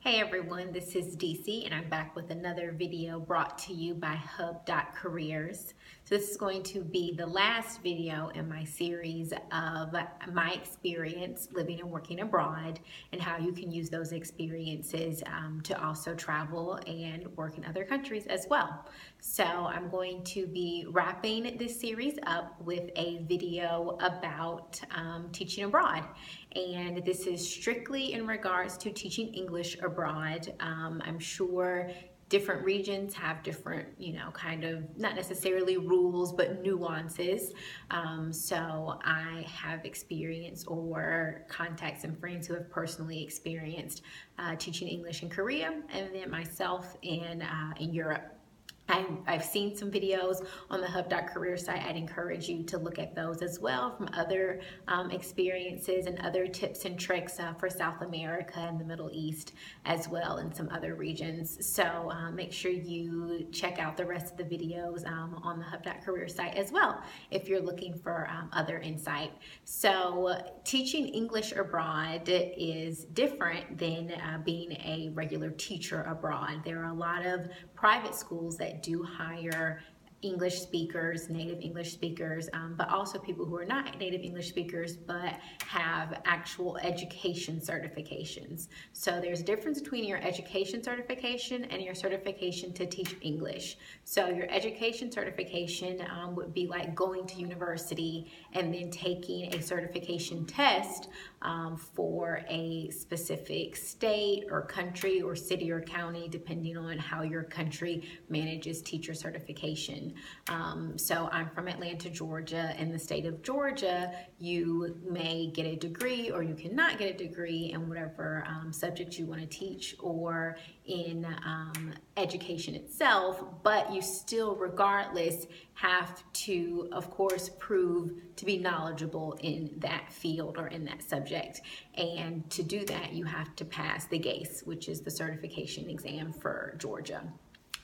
Hey everyone, this is Dyci and I'm back with another video brought to you by Hub.Careers. So this is going to be the last video in my series of my experience living and working abroad and how you can use those experiences to also travel and work in other countries as well. So I'm going to be wrapping this series up with a video about teaching abroad. And this is strictly in regards to teaching English abroad. I'm sure different regions have different, kind of not necessarily rules, but nuances. So I have experience or contacts and friends who have personally experienced teaching English in Korea and then myself in Europe. I've seen some videos on the Hub.Career site. I'd encourage you to look at those as well from other experiences and other tips and tricks for South America and the Middle East as well, and some other regions. So make sure you check out the rest of the videos on the Hub.Career site as well if you're looking for other insight. So teaching English abroad is different than being a regular teacher abroad. There are a lot of private schools that do hire English speakers, native English speakers, but also people who are not native English speakers but have actual education certifications. So there's a difference between your education certification and your certification to teach English. So your education certification would be like going to university and then taking a certification test for a specific state or country or city or county, depending on how your country manages teacher certification. So I'm from Atlanta, Georgia. In the state of Georgia, you may get a degree or you cannot get a degree in whatever subject you want to teach or in education itself, but you still regardless have to, of course, prove to be knowledgeable in that field or in that subject. And to do that, you have to pass the GACE, which is the certification exam for Georgia.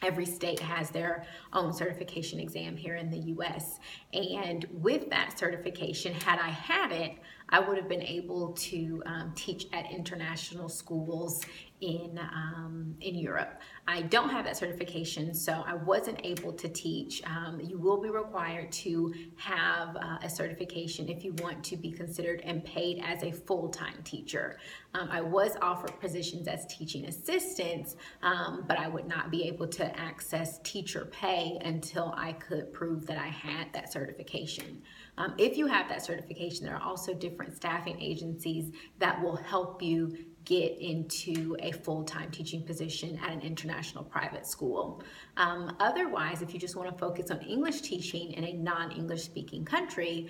Every state has their own certification exam here in the US. And with that certification, had I had it, I would have been able to teach at international schools in Europe. I don't have that certification, so I wasn't able to teach. You will be required to have a certification if you want to be considered and paid as a full-time teacher. I was offered positions as teaching assistants, but I would not be able to access teacher pay until I could prove that I had that certification. If you have that certification, there are also different staffing agencies that will help you get into a full-time teaching position at an international private school. Otherwise, if you just want to focus on English teaching in a non-English speaking country,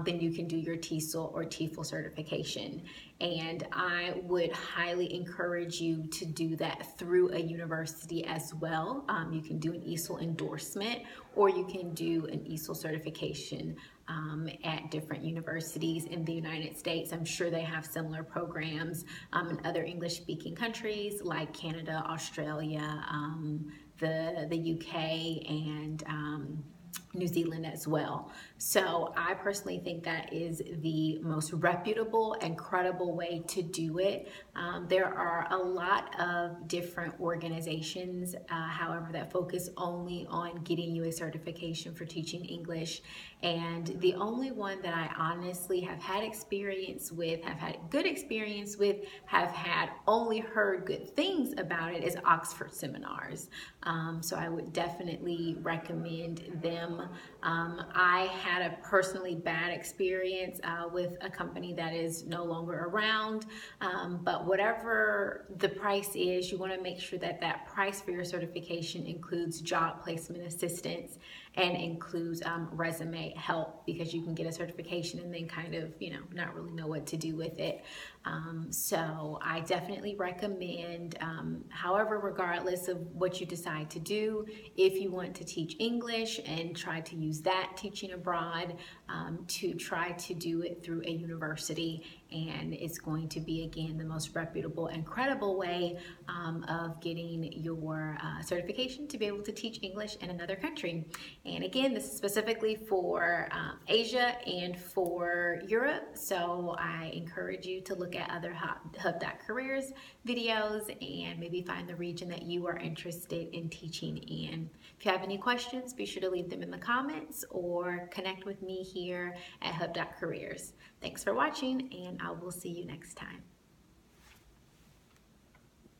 then you can do your TESOL or TEFL certification. And I would highly encourage you to do that through a university as well. You can do an ESOL endorsement, or you can do an ESOL certification at different universities in the United States. I'm sure they have similar programs in other English-speaking countries like Canada, Australia, the UK, and New Zealand as well. So I personally think that is the most reputable and credible way to do it. There are a lot of different organizations, however, that focus only on getting you a certification for teaching English. And the only one that I honestly have had experience with, have had good experience with, have had only heard good things about it is Oxford Seminars. So I would definitely recommend them. I had a personally bad experience with a company that is no longer around, but whatever the price is, you want to make sure that that price for your certification includes job placement assistance and includes resume help, because you can get a certification and then kind of, not really know what to do with it. So I definitely recommend, however, regardless of what you decide to do, if you want to teach English and try to use that teaching abroad, to try to do it through a university and it's going to be, again, the most reputable and credible way of getting your certification to be able to teach English in another country. And again, this is specifically for Asia and for Europe, so I encourage you to look at other Hub.Careers videos and maybe find the region that you are interested in teaching in. If you have any questions, be sure to leave them in the comments or connect with me here at Hub.Careers. Thanks for watching, and I will see you next time.